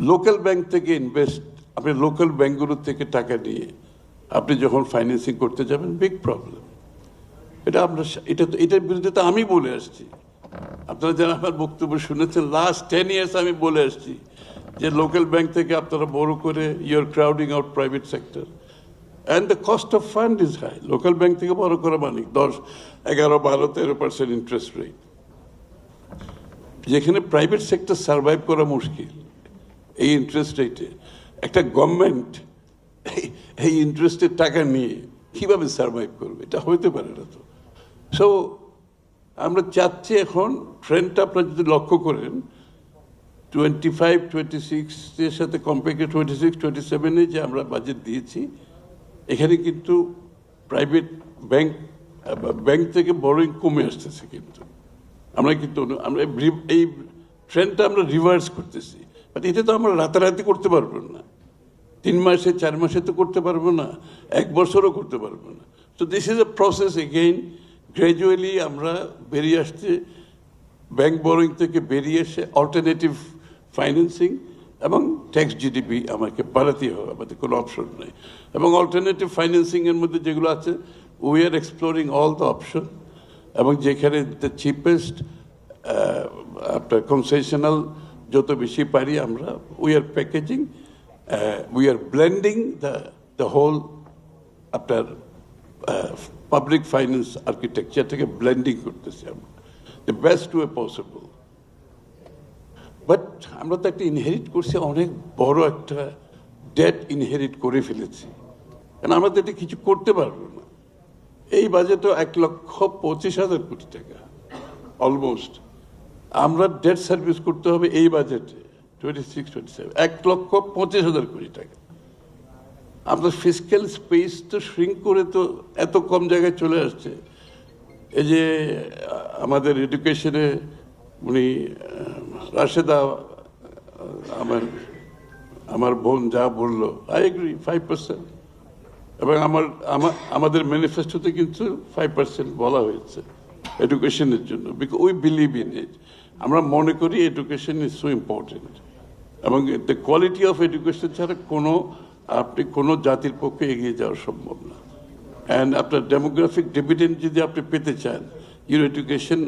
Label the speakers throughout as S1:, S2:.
S1: Local bank থেকে আপনি local ব্যাংকগুলোর থেকে টাকা নিয়ে আপনি যখন ফাইন্যান্সিং করতে যাবেন, বিগ প্রবলেম। এটার বিরুদ্ধে তো আমি বলে আসছি। আপনারা যারা আমার বক্তব্য শুনেছেন, লাস্ট 10 years আমি বলে আসছি যে লোকাল ব্যাংক থেকে আপনারা বড় করে your crowding out private sector and the cost of fund is high. Local bank থেকে বড় করা মানে 10, 11, 12, 13% ইন্টারেস্ট রেট, যেখানে প্রাইভেট সেক্টর সার্ভাইভ করা মুশকিল। এই ইন্টারেস্ট রেটে একটা গভর্নমেন্ট এই ইন্টারেস্টের টাকা নিয়ে কিভাবে সার্ভাইভ করবে? এটা হইতে পারে না তো। সো আমরা চাচ্ছি এখন ট্রেন্ডটা আপনারা যদি লক্ষ্য করেন 25, 26 এর সাথে কম্পেয়ার করে 26, 27-এ যে আমরা বাজেট দিয়েছি, এখানে কিন্তু প্রাইভেট ব্যাংক থেকে বড়োইং কমে আসতেছে। কিন্তু আমরা এই ট্রেন্ডটা আমরা রিভার্স করতেছি। বাট এটা তো আমরা রাতারাতি করতে পারবো না, 3 মাসে 4 মাসে তো করতে পারবো না, 1 বছরও করতে পারবো না। তো this is a process. Again gradually আমরা বেরিয়ে আসছি, ব্যাংক বরোইং থেকে বেরিয়ে এসে অল্টারনেটিভ ফাইন্যান্সিং এবং ট্যাক্স জিডিপি আমাকে বাড়াতে হবে, আমাদের কোনো অপশন নেই। এবং অল্টারনেটিভ ফাইন্যান্সিংয়ের মধ্যে যেগুলো আছে, we are exploring all the option, এবং যেখানে দ্য চিপেস্ট আপনার কনসেশনাল যত বেশি পারি আমরা we are packaging, we are blending the whole আপনার পাবলিক ফাইন্যান্স আর্কিটেকচারটাকে ব্লেন্ডিং করতেছি আমরা the best way possible. But আমরা তো একটা ইনহেরিট করছি, অনেক বড় একটা ডেট ইনহেরিট করে ফেলেছি, কারণ আমরা তো এটা কিছু করতে পারবো না। এই বাজেটও 1,25,000 কোটি টাকা অলমোস্ট আমরা ডেট সার্ভিস করতে হবে এই বাজেটে 26, 27, 1,25,000 কোটি টাকা। আপনার ফিসক্যাল স্পেস তো শ্রিঙ্ক করে তো এত কম জায়গায় চলে আসছে। এই যে আমাদের এডুকেশনে উনি রাশেদা আমার বোন যা বললো, আই এগ্রি 5%, এবং আমাদের ম্যানিফেস্টোতে কিন্তু 5% বলা হয়েছে এডুকেশনের জন্য, because we believe in it. আমরা মনে করি এডুকেশন ইজ সো ইম্পর্টেন্ট, এবং দ্য কোয়ালিটি অফ এডুকেশন ছাড়া আপনি কোনো জাতির পক্ষে এগিয়ে যাওয়া সম্ভব না। অ্যান্ড আপনার ডেমোগ্রাফিক ডিভিডেন্ড যদি আপনি পেতে চান, ইউর এডুকেশন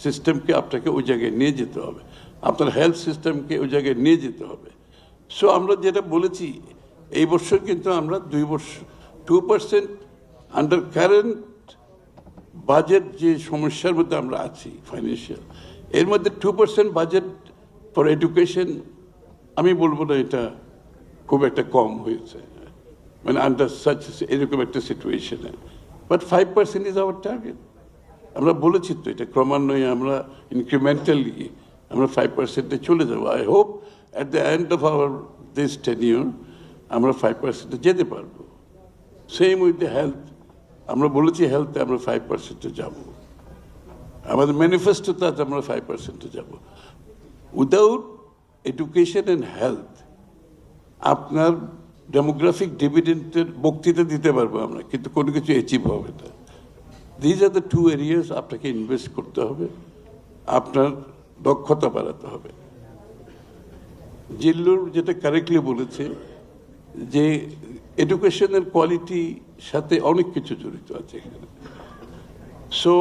S1: সিস্টেমকে আপনাকে ওই জায়গায় নিয়ে যেতে হবে, আপনার হেলথ সিস্টেমকে ওই জায়গায় নিয়ে যেতে হবে। সো আমরা যেটা বলেছি, এই বছর কিন্তু আমরা 2% আন্ডার কারেন্ট বাজেট যে সমস্যার মধ্যে আমরা আছি ফাইন্যান্সিয়াল, এর মধ্যে 2% বাজেট ফর এডুকেশন, আমি বলবো না এটা খুব একটা কম হয়েছে, মানে আন্ডার সাচ এরকম একটা সিচুয়েশনে। But 5% is our target. আমরা বলেছি তো এটা ক্রমান্বয়ে আমরা ইনক্রিমেন্টালি আমরা 5%-এ চলে যাবো। I hope at the end of our this tenure আমরা 5%-এ যেতে পারবো। সেম উইথ দ্য হেলথ, আমরা বলেছি হেলথে আমরা 5%-এ যাব, আমাদের ম্যানিফেস্টোতে আজ আমরা 5%-এ যাব। উইদাউট এডুকেশন অ্যান্ড হেলথ আপনার ডেমোগ্রাফিক ডিভিডেন্টের বক্তৃতা দিতে পারবো আমরা, কিন্তু কোনো কিছু অ্যাচিভ হবে না। দিজ আর দ্য 2 এরিয়াস আপনাকে ইনভেস্ট করতে হবে, আপনার দক্ষতা বাড়াতে হবে। জিল্লুর যেটা কারেক্টলি বলেছে যে এডুকেশনের কোয়ালিটির সাথে অনেক কিছু জড়িত আছে এখানে। সো